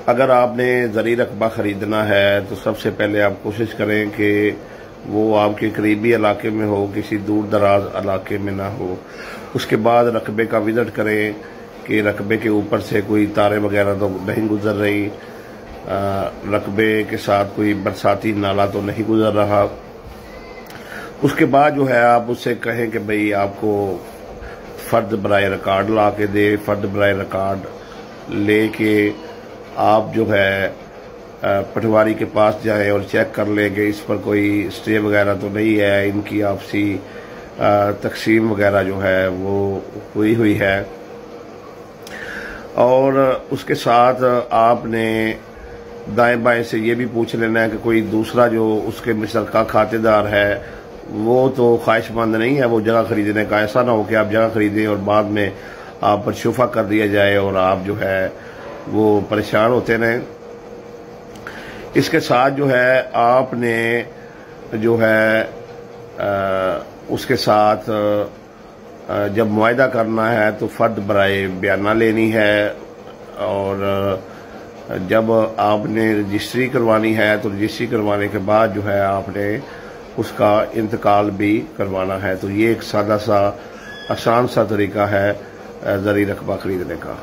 अगर आपने ज़री रकबा ख़रीदना है तो सबसे पहले आप कोशिश करें कि वो आपके करीबी इलाके में हो, किसी दूर दराज इलाके में ना हो। उसके बाद रकबे का विज़िट करें कि रकबे के ऊपर से कोई तारें वगैरह तो नहीं गुजर रही, रकबे के साथ कोई बरसाती नाला तो नहीं गुजर रहा। उसके बाद जो है आप उससे कहें कि भाई आपको फ़र्द बराए रिकॉर्ड ला के दे। फ़र्द बराए रिकॉर्ड ले के आप जो है पटवारी के पास जाएं और चेक कर लें कि इस पर कोई स्टे वगैरह तो नहीं है, इनकी आपसी तकसीम वगैरह जो है वो हुई है। और उसके साथ आपने दाएं बाएं से ये भी पूछ लेना है कि कोई दूसरा जो उसके मुश्तरका खातेदार है वो तो ख्वाहिशमंद नहीं है वो जगह खरीदने का। ऐसा ना हो कि आप जगह खरीदें और बाद में आप पर शुफा कर दिया जाए और आप जो है वो परेशान होते रहें। इसके साथ जो है आपने जो है उसके साथ जब मुआयदा करना है तो फ़र्द बराए बयाना लेनी है। और जब आपने रजिस्ट्री करवानी है तो रजिस्ट्री करवाने के बाद जो है आपने उसका इंतकाल भी करवाना है। तो ये एक सादा सा आसान सा तरीका है ज़री रकबा खरीदने का।